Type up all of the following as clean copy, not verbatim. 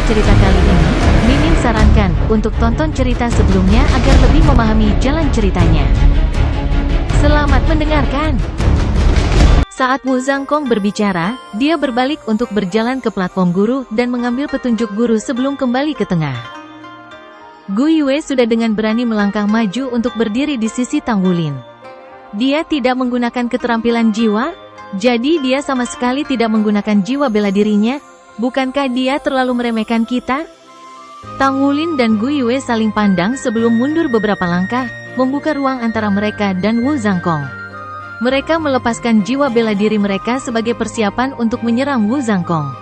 cerita kali ini, Mimin sarankan untuk tonton cerita sebelumnya agar lebih memahami jalan ceritanya. Selamat mendengarkan. Saat Wu Zhangkong berbicara, dia berbalik untuk berjalan ke platform guru dan mengambil petunjuk guru sebelum kembali ke tengah. Gu Yue sudah dengan berani melangkah maju untuk berdiri di sisi Tang Wulin. Dia tidak menggunakan keterampilan jiwa, jadi dia sama sekali tidak menggunakan jiwa bela dirinya. Bukankah dia terlalu meremehkan kita? Tang Wulin dan Gu Yue saling pandang sebelum mundur beberapa langkah, membuka ruang antara mereka dan Wu Zhangkong. Mereka melepaskan jiwa bela diri mereka sebagai persiapan untuk menyerang Wu Zhangkong.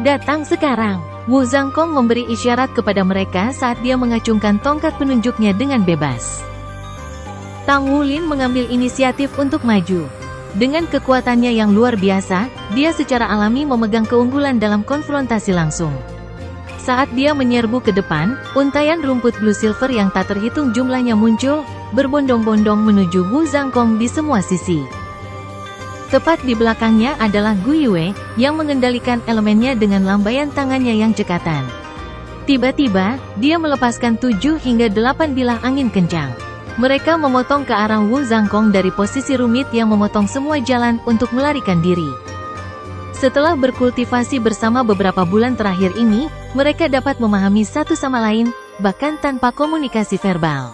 Datang sekarang. Wu Zhangkong memberi isyarat kepada mereka saat dia mengacungkan tongkat penunjuknya dengan bebas. Tang Wulin mengambil inisiatif untuk maju. Dengan kekuatannya yang luar biasa, dia secara alami memegang keunggulan dalam konfrontasi langsung. Saat dia menyerbu ke depan, untaian rumput blue silver yang tak terhitung jumlahnya muncul, berbondong-bondong menuju Wu Zhangkong di semua sisi. Tepat di belakangnya adalah Gu Yue, yang mengendalikan elemennya dengan lambaian tangannya yang cekatan. Tiba-tiba, dia melepaskan 7 hingga 8 bilah angin kencang. Mereka memotong ke arah Wu Zhangkong dari posisi rumit yang memotong semua jalan untuk melarikan diri. Setelah berkultivasi bersama beberapa bulan terakhir ini, mereka dapat memahami satu sama lain, bahkan tanpa komunikasi verbal.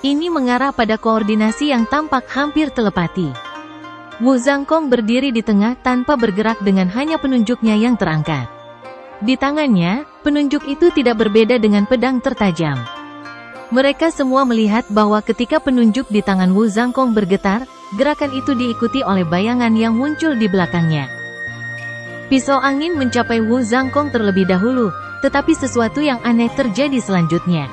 Ini mengarah pada koordinasi yang tampak hampir telepati. Wu Zhangkong berdiri di tengah tanpa bergerak dengan hanya penunjuknya yang terangkat. Di tangannya, penunjuk itu tidak berbeda dengan pedang tertajam. Mereka semua melihat bahwa ketika penunjuk di tangan Wu Zhangkong bergetar, gerakan itu diikuti oleh bayangan yang muncul di belakangnya. Pisau angin mencapai Wu Zhangkong terlebih dahulu, tetapi sesuatu yang aneh terjadi selanjutnya.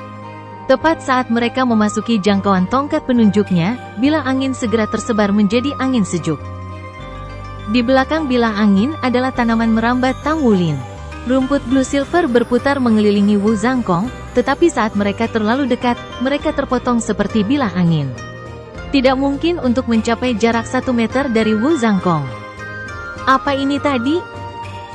Tepat saat mereka memasuki jangkauan tongkat penunjuknya, bilah angin segera tersebar menjadi angin sejuk. Di belakang bilah angin adalah tanaman merambat Tang Wulin. Rumput blue silver berputar mengelilingi Wu Zhangkong, tetapi saat mereka terlalu dekat, mereka terpotong seperti bilah angin. Tidak mungkin untuk mencapai jarak 1 meter dari Wu Zhangkong. Apa ini tadi?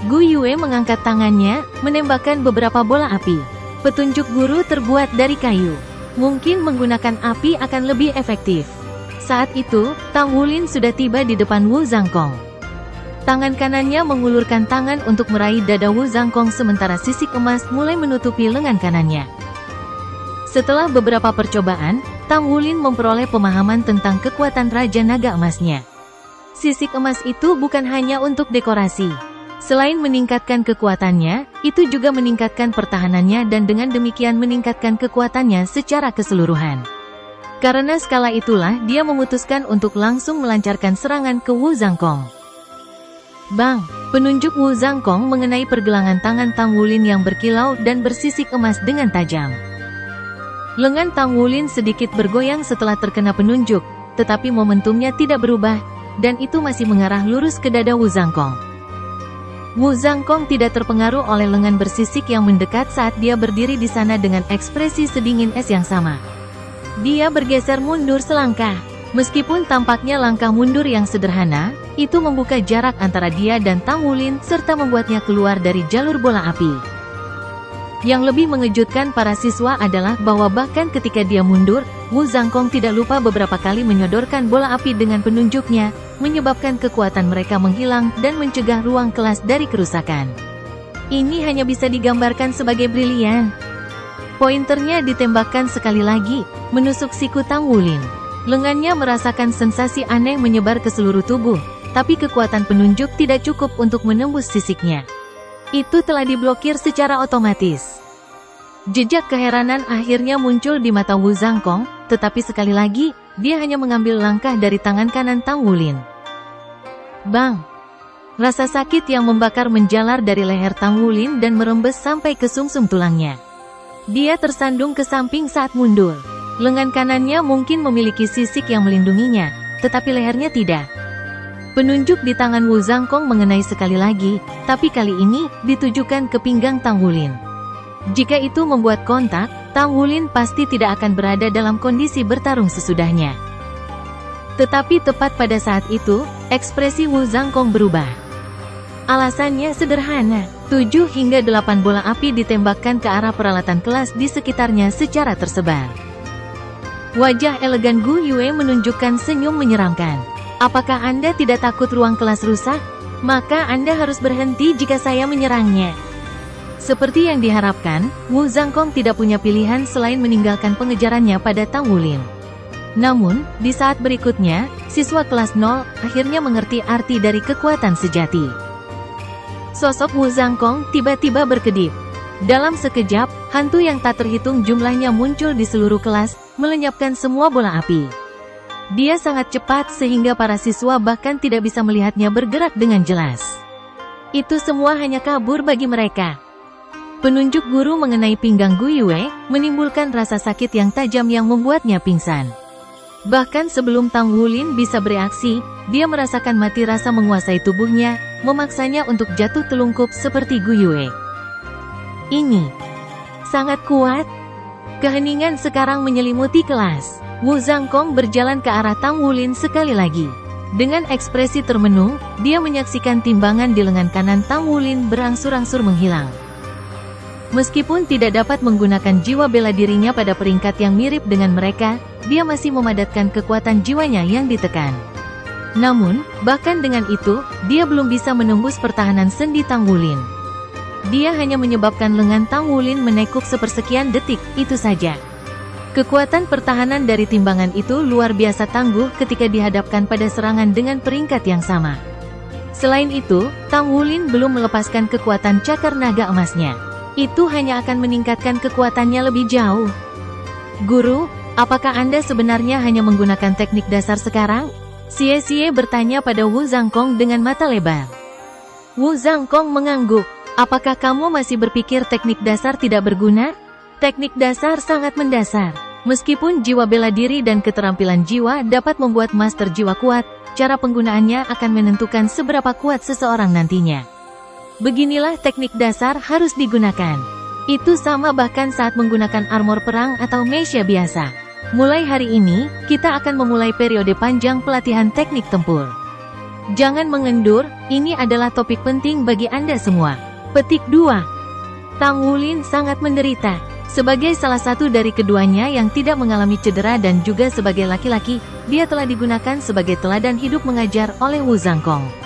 Gu Yue mengangkat tangannya, menembakkan beberapa bola api. Petunjuk guru terbuat dari kayu. Mungkin menggunakan api akan lebih efektif. Saat itu, Tang Wulin sudah tiba di depan Wu Zhangkong. Tangan kanannya mengulurkan tangan untuk meraih dada Wu Zhangkong sementara sisik emas mulai menutupi lengan kanannya. Setelah beberapa percobaan, Tang Wulin memperoleh pemahaman tentang kekuatan Raja Naga Emasnya. Sisik emas itu bukan hanya untuk dekorasi. Selain meningkatkan kekuatannya, itu juga meningkatkan pertahanannya dan dengan demikian meningkatkan kekuatannya secara keseluruhan. Karena skala itulah dia memutuskan untuk langsung melancarkan serangan ke Wu Zhangkong. Bang! Penunjuk Wu Zhangkong mengenai pergelangan tangan Tang Wulin yang berkilau dan bersisik emas dengan tajam. Lengan Tang Wulin sedikit bergoyang setelah terkena penunjuk, tetapi momentumnya tidak berubah, dan itu masih mengarah lurus ke dada Wu Zhangkong. Wu Zhangkong tidak terpengaruh oleh lengan bersisik yang mendekat saat dia berdiri di sana dengan ekspresi sedingin es yang sama. Dia bergeser mundur selangkah. Meskipun tampaknya langkah mundur yang sederhana, itu membuka jarak antara dia dan Tang Wulin serta membuatnya keluar dari jalur bola api. Yang lebih mengejutkan para siswa adalah bahwa bahkan ketika dia mundur, Wu Zhangkong tidak lupa beberapa kali menyodorkan bola api dengan penunjuknya, menyebabkan kekuatan mereka menghilang dan mencegah ruang kelas dari kerusakan. Ini hanya bisa digambarkan sebagai brilian. Pointernya ditembakkan sekali lagi, menusuk siku Tang Wulin. Lengannya merasakan sensasi aneh menyebar ke seluruh tubuh, tapi kekuatan penunjuk tidak cukup untuk menembus sisiknya. Itu telah diblokir secara otomatis. Jejak keheranan akhirnya muncul di mata Wu Zhangkong, tetapi sekali lagi, dia hanya mengambil langkah dari tangan kanan Tang Wulin. Bang! Rasa sakit yang membakar menjalar dari leher Tang Wulin dan merembes sampai ke sumsum tulangnya. Dia tersandung ke samping saat mundur. Lengan kanannya mungkin memiliki sisik yang melindunginya, tetapi lehernya tidak. Penunjuk di tangan Wu Zhangkong mengenai sekali lagi, tapi kali ini ditujukan ke pinggang Tang Wulin. Jika itu membuat kontak, Tang Wulin pasti tidak akan berada dalam kondisi bertarung sesudahnya. Tetapi tepat pada saat itu, ekspresi Wu Zhangkong berubah. Alasannya sederhana. 7 hingga 8 bola api ditembakkan ke arah peralatan kelas di sekitarnya secara tersebar. Wajah elegan Gu Yue menunjukkan senyum menyeramkan. Apakah Anda tidak takut ruang kelas rusak? Maka Anda harus berhenti jika saya menyerangnya. Seperti yang diharapkan, Wu Zhangkong tidak punya pilihan selain meninggalkan pengejarannya pada Tang Wulin. Namun, di saat berikutnya, siswa kelas 0 akhirnya mengerti arti dari kekuatan sejati. Sosok Wu Zhangkong tiba-tiba berkedip. Dalam sekejap, hantu yang tak terhitung jumlahnya muncul di seluruh kelas, melenyapkan semua bola api. Dia sangat cepat sehingga para siswa bahkan tidak bisa melihatnya bergerak dengan jelas. Itu semua hanya kabur bagi mereka. Penunjuk guru mengenai pinggang Gu Yue menimbulkan rasa sakit yang tajam yang membuatnya pingsan. Bahkan sebelum Tang Wulin bisa bereaksi, dia merasakan mati rasa menguasai tubuhnya, memaksanya untuk jatuh telungkup seperti Gu Yue. Ini sangat kuat. Keheningan sekarang menyelimuti kelas. Wu Zhangkong berjalan ke arah Tang Wulin sekali lagi. Dengan ekspresi termenung, dia menyaksikan timbangan di lengan kanan Tang Wulin berangsur-angsur menghilang. Meskipun tidak dapat menggunakan jiwa bela dirinya pada peringkat yang mirip dengan mereka, dia masih memadatkan kekuatan jiwanya yang ditekan. Namun, bahkan dengan itu, dia belum bisa menembus pertahanan sendi Tang Wulin. Dia hanya menyebabkan lengan Tang Wulin menekuk sepersekian detik, itu saja. Kekuatan pertahanan dari timbangan itu luar biasa tangguh ketika dihadapkan pada serangan dengan peringkat yang sama. Selain itu, Tang Wulin belum melepaskan kekuatan cakar naga emasnya. Itu hanya akan meningkatkan kekuatannya lebih jauh. Guru, apakah Anda sebenarnya hanya menggunakan teknik dasar sekarang? Xie bertanya pada Wu Zhangkong dengan mata lebar. Wu Zhangkong mengangguk. Apakah kamu masih berpikir teknik dasar tidak berguna? Teknik dasar sangat mendasar. Meskipun jiwa bela diri dan keterampilan jiwa dapat membuat master jiwa kuat, cara penggunaannya akan menentukan seberapa kuat seseorang nantinya. Beginilah teknik dasar harus digunakan. Itu sama bahkan saat menggunakan armor perang atau mecha biasa. Mulai hari ini, kita akan memulai periode panjang pelatihan teknik tempur. Jangan mengendur, ini adalah topik penting bagi Anda semua. Petik 2. Tang Wulin sangat menderita. Sebagai salah satu dari keduanya yang tidak mengalami cedera dan juga sebagai laki-laki, dia telah digunakan sebagai teladan hidup mengajar oleh Wu Zhangkong.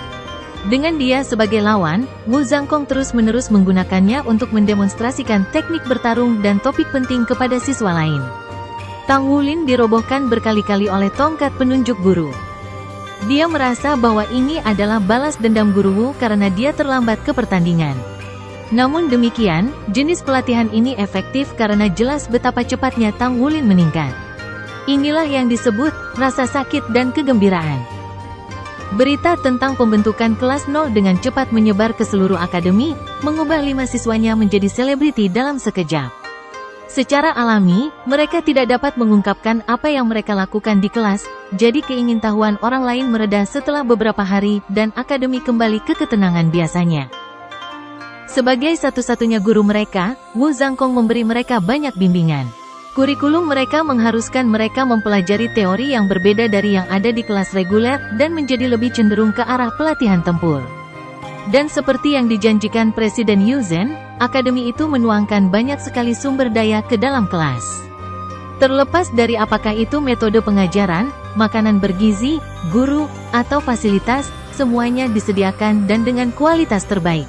Dengan dia sebagai lawan, Wu Zhangkong terus-menerus menggunakannya untuk mendemonstrasikan teknik bertarung dan topik penting kepada siswa lain. Tang Wulin dirobohkan berkali-kali oleh tongkat penunjuk guru. Dia merasa bahwa ini adalah balas dendam guru Wu karena dia terlambat ke pertandingan. Namun demikian, jenis pelatihan ini efektif karena jelas betapa cepatnya Tang Wulin meningkat. Inilah yang disebut rasa sakit dan kegembiraan. Berita tentang pembentukan kelas 0 dengan cepat menyebar ke seluruh akademi, mengubah 5 siswanya menjadi selebriti dalam sekejap. Secara alami, mereka tidak dapat mengungkapkan apa yang mereka lakukan di kelas, jadi keingintahuan orang lain mereda setelah beberapa hari dan akademi kembali ke ketenangan biasanya. Sebagai satu-satunya guru mereka, Wu Zhangkong memberi mereka banyak bimbingan. Kurikulum mereka mengharuskan mereka mempelajari teori yang berbeda dari yang ada di kelas reguler dan menjadi lebih cenderung ke arah pelatihan tempur. Dan seperti yang dijanjikan Presiden Yu Zhen, akademi itu menuangkan banyak sekali sumber daya ke dalam kelas. Terlepas dari apakah itu metode pengajaran, makanan bergizi, guru, atau fasilitas, semuanya disediakan dan dengan kualitas terbaik.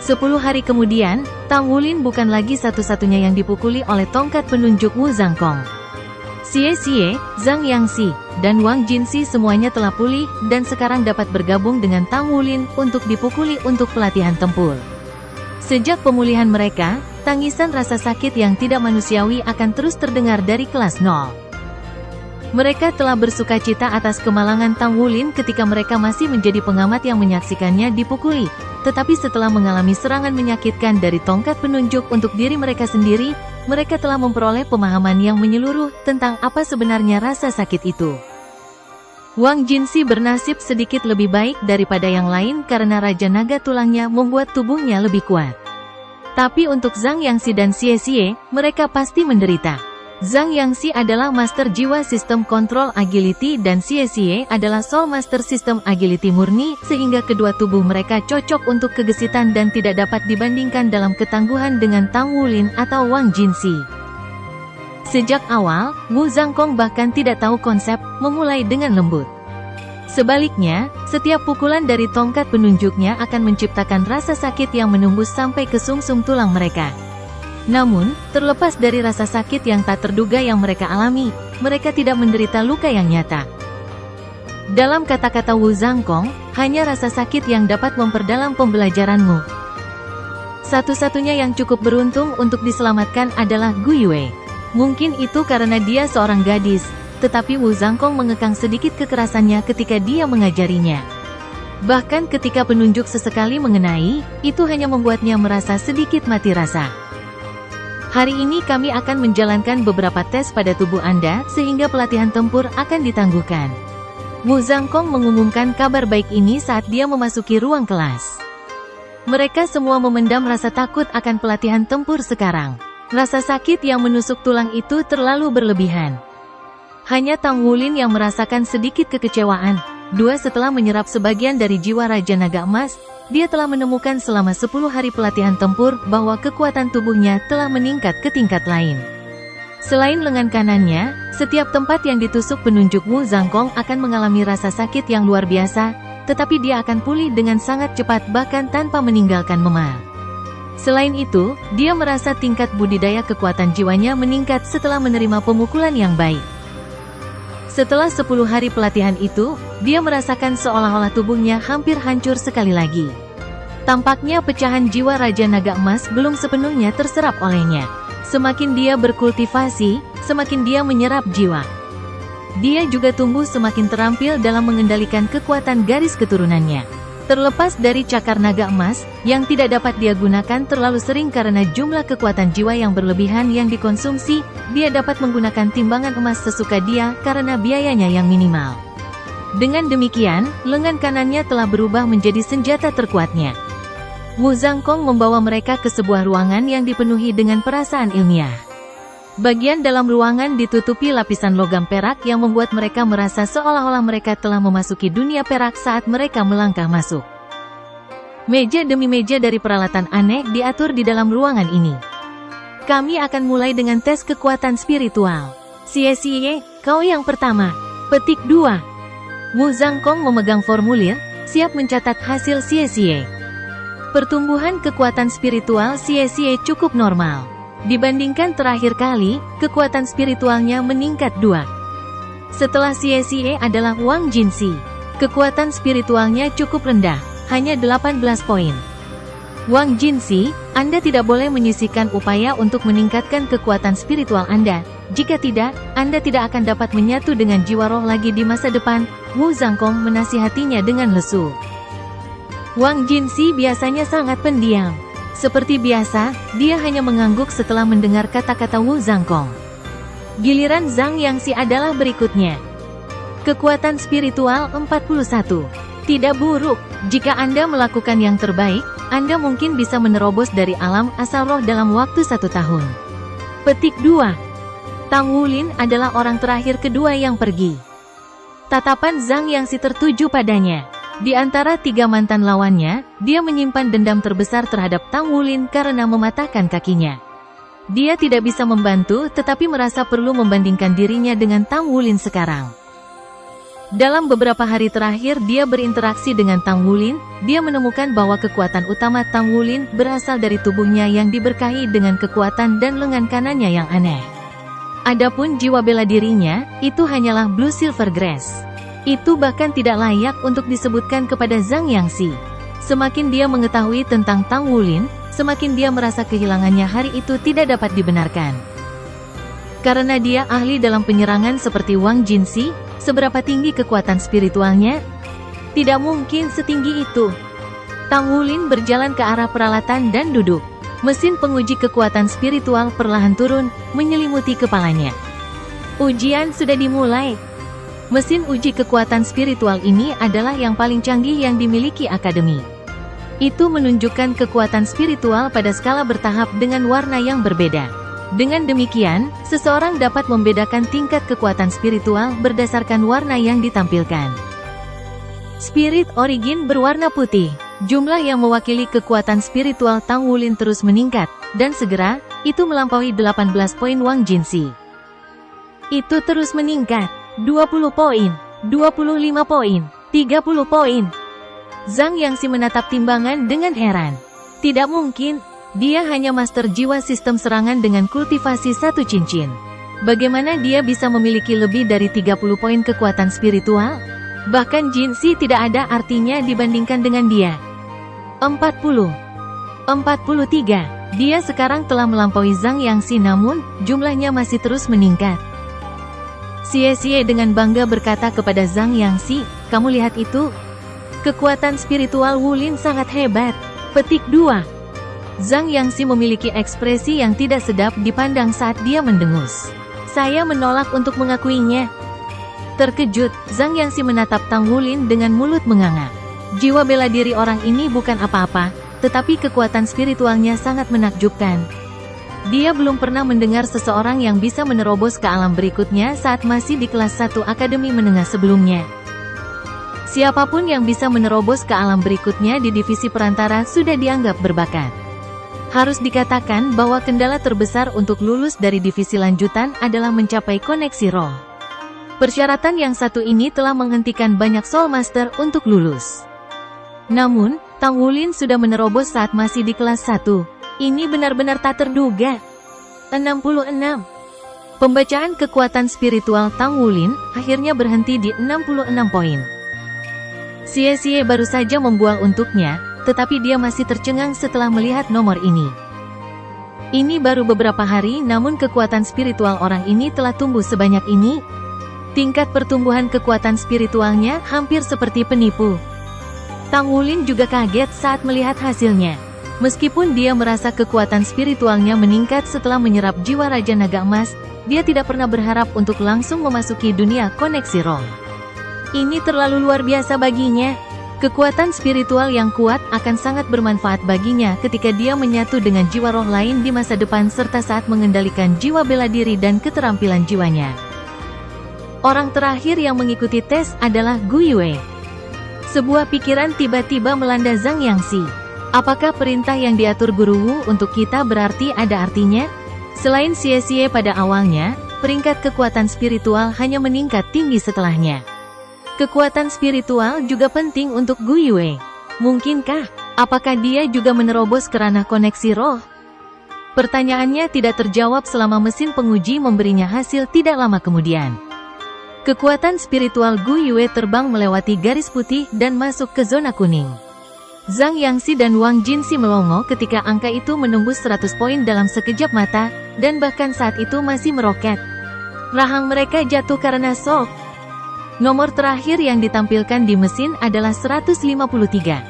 10 hari kemudian, Tang Wulin bukan lagi satu-satunya yang dipukuli oleh tongkat penunjuk Wu Zhangkong. Xie, Zhang Yangxi, dan Wang Jinxi semuanya telah pulih dan sekarang dapat bergabung dengan Tang Wulin untuk dipukuli untuk pelatihan tempur. Sejak pemulihan mereka, tangisan rasa sakit yang tidak manusiawi akan terus terdengar dari kelas 0. Mereka telah bersukacita atas kemalangan Tang Wulin ketika mereka masih menjadi pengamat yang menyaksikannya dipukuli. Tetapi setelah mengalami serangan menyakitkan dari tongkat penunjuk untuk diri mereka sendiri, mereka telah memperoleh pemahaman yang menyeluruh tentang apa sebenarnya rasa sakit itu. Wang Jinxi bernasib sedikit lebih baik daripada yang lain karena Raja Naga tulangnya membuat tubuhnya lebih kuat. Tapi untuk Zhang Yangxi dan Xie, mereka pasti menderita. Zhang Yangxi adalah Master Jiwa Sistem Kontrol Agility dan Xie Xie adalah Soul Master Sistem Agility murni, sehingga kedua tubuh mereka cocok untuk kegesitan dan tidak dapat dibandingkan dalam ketangguhan dengan Tang Wulin atau Wang Jinxi. Sejak awal, Wu Zhangkong bahkan tidak tahu konsep memulai dengan lembut. Sebaliknya, setiap pukulan dari tongkat penunjuknya akan menciptakan rasa sakit yang menembus sampai ke sumsum tulang mereka. Namun, terlepas dari rasa sakit yang tak terduga yang mereka alami, mereka tidak menderita luka yang nyata. Dalam kata-kata Wu Zhangkong, hanya rasa sakit yang dapat memperdalam pembelajaranmu. Satu-satunya yang cukup beruntung untuk diselamatkan adalah Gu Yue. Mungkin itu karena dia seorang gadis, tetapi Wu Zhangkong mengekang sedikit kekerasannya ketika dia mengajarinya. Bahkan ketika penunjuk sesekali mengenai, itu hanya membuatnya merasa sedikit mati rasa. Hari ini kami akan menjalankan beberapa tes pada tubuh Anda, sehingga pelatihan tempur akan ditangguhkan. Wu Zhangkong mengumumkan kabar baik ini saat dia memasuki ruang kelas. Mereka semua memendam rasa takut akan pelatihan tempur sekarang. Rasa sakit yang menusuk tulang itu terlalu berlebihan. Hanya Tang Wulin yang merasakan sedikit kekecewaan. Setelah menyerap sebagian dari jiwa Raja Naga Emas, dia telah menemukan selama 10 hari pelatihan tempur bahwa kekuatan tubuhnya telah meningkat ke tingkat lain. Selain lengan kanannya, setiap tempat yang ditusuk penunjuk Wu Zhangkong akan mengalami rasa sakit yang luar biasa, tetapi dia akan pulih dengan sangat cepat bahkan tanpa meninggalkan memar. Selain itu, dia merasa tingkat budidaya kekuatan jiwanya meningkat setelah menerima pemukulan yang baik. Setelah 10 hari pelatihan itu, dia merasakan seolah-olah tubuhnya hampir hancur sekali lagi. Tampaknya pecahan jiwa Raja Naga Emas belum sepenuhnya terserap olehnya. Semakin dia berkultivasi, semakin dia menyerap jiwa. Dia juga tumbuh semakin terampil dalam mengendalikan kekuatan garis keturunannya. Terlepas dari cakar naga emas, yang tidak dapat dia gunakan terlalu sering karena jumlah kekuatan jiwa yang berlebihan yang dikonsumsi, dia dapat menggunakan timbangan emas sesuka dia karena biayanya yang minimal. Dengan demikian, lengan kanannya telah berubah menjadi senjata terkuatnya. Wu Zhangkong membawa mereka ke sebuah ruangan yang dipenuhi dengan perasaan ilmiah. Bagian dalam ruangan ditutupi lapisan logam perak yang membuat mereka merasa seolah-olah mereka telah memasuki dunia perak saat mereka melangkah masuk. Meja demi meja dari peralatan aneh diatur di dalam ruangan ini. Kami akan mulai dengan tes kekuatan spiritual. Xie Xie, kau yang pertama. Petik 2. Wu Zhangkong memegang formulir, siap mencatat hasil Xie Xie. Pertumbuhan kekuatan spiritual Xie Xie cukup normal. Dibandingkan terakhir kali, kekuatan spiritualnya meningkat 2. Setelah Xie Xie adalah Wang Jinxi. Kekuatan spiritualnya cukup rendah, hanya 18 poin. Wang Jinxi, Anda tidak boleh menyisihkan upaya untuk meningkatkan kekuatan spiritual Anda. Jika tidak, Anda tidak akan dapat menyatu dengan jiwa roh lagi di masa depan. Wu Zhangkong menasihatinya dengan lesu. Wang Jinxi biasanya sangat pendiam. Seperti biasa, dia hanya mengangguk setelah mendengar kata-kata Wu Zhangkong. Giliran Zhang Yangxi adalah berikutnya. Kekuatan spiritual 41. Tidak buruk, jika Anda melakukan yang terbaik, Anda mungkin bisa menerobos dari alam asal roh dalam waktu 1 tahun. Petik 2. Tang Wulin adalah orang terakhir kedua yang pergi. Tatapan Zhang Yangxi tertuju padanya. Di antara 3 mantan lawannya, dia menyimpan dendam terbesar terhadap Tang Wulin karena mematahkan kakinya. Dia tidak bisa membantu tetapi merasa perlu membandingkan dirinya dengan Tang Wulin sekarang. Dalam beberapa hari terakhir dia berinteraksi dengan Tang Wulin, dia menemukan bahwa kekuatan utama Tang Wulin berasal dari tubuhnya yang diberkahi dengan kekuatan dan lengan kanannya yang aneh. Adapun jiwa bela dirinya, itu hanyalah Blue Silver Grass. Itu bahkan tidak layak untuk disebutkan kepada Zhang Yangxi. Semakin dia mengetahui tentang Tang Wulin, semakin dia merasa kehilangannya hari itu tidak dapat dibenarkan. Karena dia ahli dalam penyerangan seperti Wang Jinxi, seberapa tinggi kekuatan spiritualnya? Tidak mungkin setinggi itu. Tang Wulin berjalan ke arah peralatan dan duduk. Mesin penguji kekuatan spiritual perlahan turun, menyelimuti kepalanya. Ujian sudah dimulai. Mesin uji kekuatan spiritual ini adalah yang paling canggih yang dimiliki akademi. Itu menunjukkan kekuatan spiritual pada skala bertahap dengan warna yang berbeda. Dengan demikian, seseorang dapat membedakan tingkat kekuatan spiritual berdasarkan warna yang ditampilkan. Spirit Origin berwarna putih. Jumlah yang mewakili kekuatan spiritual Tang Wulin terus meningkat, dan segera, itu melampaui 18 poin Wang Jinsi. Itu terus meningkat, 20 poin, 25 poin, 30 poin. Zhang Yangxi menatap timbangan dengan heran. Tidak mungkin, dia hanya master jiwa sistem serangan dengan kultivasi 1 cincin. Bagaimana dia bisa memiliki lebih dari 30 poin kekuatan spiritual? Bahkan Jinsi tidak ada artinya dibandingkan dengan dia. 40. 43. Dia sekarang telah melampaui Zhang Yangxi namun, jumlahnya masih terus meningkat. Xie dengan bangga berkata kepada Zhang Yangxi, "Kamu lihat itu? Kekuatan spiritual Wulin sangat hebat." Petik 2. Zhang Yangxi memiliki ekspresi yang tidak sedap dipandang saat dia mendengus. "Saya menolak untuk mengakuinya." Terkejut, Zhang Yangxi menatap Tang Wulin dengan mulut menganga. Jiwa bela diri orang ini bukan apa-apa, tetapi kekuatan spiritualnya sangat menakjubkan. Dia belum pernah mendengar seseorang yang bisa menerobos ke alam berikutnya saat masih di kelas 1 akademi menengah sebelumnya. Siapapun yang bisa menerobos ke alam berikutnya di divisi perantara sudah dianggap berbakat. Harus dikatakan bahwa kendala terbesar untuk lulus dari divisi lanjutan adalah mencapai koneksi roh. Persyaratan yang satu ini telah menghentikan banyak Soul Master untuk lulus. Namun, Tang Wulin sudah menerobos saat masih di kelas 1. Ini benar-benar tak terduga. 66. Pembacaan kekuatan spiritual Tang Wulin akhirnya berhenti di 66 poin. Xie baru saja membual untuknya, tetapi dia masih tercengang setelah melihat nomor ini. Ini baru beberapa hari namun kekuatan spiritual orang ini telah tumbuh sebanyak ini. Tingkat pertumbuhan kekuatan spiritualnya hampir seperti penipu. Tang Wulin juga kaget saat melihat hasilnya. Meskipun dia merasa kekuatan spiritualnya meningkat setelah menyerap jiwa Raja Naga Emas, dia tidak pernah berharap untuk langsung memasuki dunia koneksi roh. Ini terlalu luar biasa baginya. Kekuatan spiritual yang kuat akan sangat bermanfaat baginya ketika dia menyatu dengan jiwa roh lain di masa depan serta saat mengendalikan jiwa bela diri dan keterampilan jiwanya. Orang terakhir yang mengikuti tes adalah Gu Yue. Sebuah pikiran tiba-tiba melanda Zhang Yangxi. Apakah perintah yang diatur Guru Wu untuk kita berarti ada artinya? Selain Xie pada awalnya, peringkat kekuatan spiritual hanya meningkat tinggi setelahnya. Kekuatan spiritual juga penting untuk Gu Yue. Mungkinkah? Apakah dia juga menerobos ke ranah koneksi roh? Pertanyaannya tidak terjawab selama mesin penguji memberinya hasil tidak lama kemudian. Kekuatan spiritual Gu Yue terbang melewati garis putih dan masuk ke zona kuning. Zhang Yangxi dan Wang Jinsi melongo ketika angka itu menembus 100 poin dalam sekejap mata, dan bahkan saat itu masih meroket. Rahang mereka jatuh karena shock. Nomor terakhir yang ditampilkan di mesin adalah 153.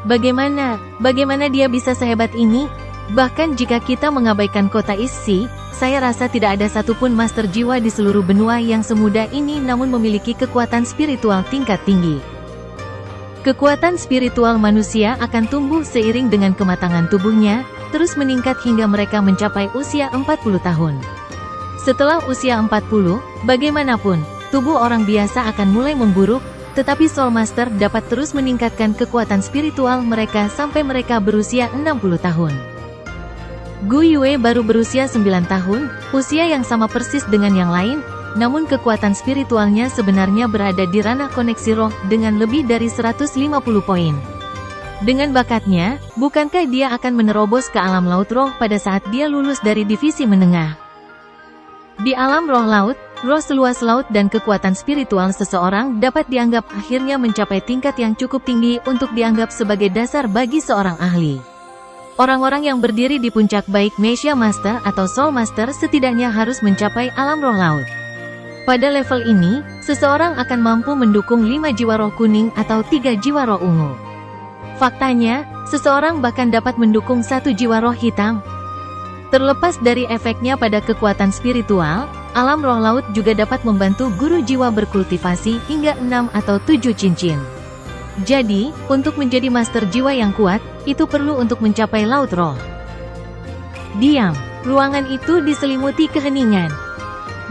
Bagaimana dia bisa sehebat ini? Bahkan jika kita mengabaikan kota isi, saya rasa tidak ada satupun master jiwa di seluruh benua yang semudah ini namun memiliki kekuatan spiritual tingkat tinggi. Kekuatan spiritual manusia akan tumbuh seiring dengan kematangan tubuhnya, terus meningkat hingga mereka mencapai usia 40 tahun. Setelah usia 40, bagaimanapun, tubuh orang biasa akan mulai memburuk, tetapi Soul Master dapat terus meningkatkan kekuatan spiritual mereka sampai mereka berusia 60 tahun. Gu Yue baru berusia 9 tahun, usia yang sama persis dengan yang lain, namun kekuatan spiritualnya sebenarnya berada di ranah koneksi roh dengan lebih dari 150 poin. Dengan bakatnya, bukankah dia akan menerobos ke alam laut roh pada saat dia lulus dari divisi menengah? Di alam roh laut, roh seluas laut dan kekuatan spiritual seseorang dapat dianggap akhirnya mencapai tingkat yang cukup tinggi untuk dianggap sebagai dasar bagi seorang ahli. Orang-orang yang berdiri di puncak baik Messiah Master atau Soul Master setidaknya harus mencapai alam roh laut. Pada level ini, seseorang akan mampu mendukung 5 jiwa roh kuning atau 3 jiwa roh ungu. Faktanya, seseorang bahkan dapat mendukung 1 jiwa roh hitam. Terlepas dari efeknya pada kekuatan spiritual, alam roh laut juga dapat membantu guru jiwa berkultivasi hingga 6 atau 7 cincin. Jadi, untuk menjadi master jiwa yang kuat, itu perlu untuk mencapai laut roh. Diam. Ruangan itu diselimuti keheningan.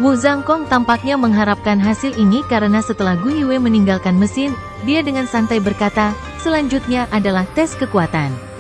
Wu Zhangkong tampaknya mengharapkan hasil ini karena setelah Gu Yue meninggalkan mesin, dia dengan santai berkata, selanjutnya adalah tes kekuatan.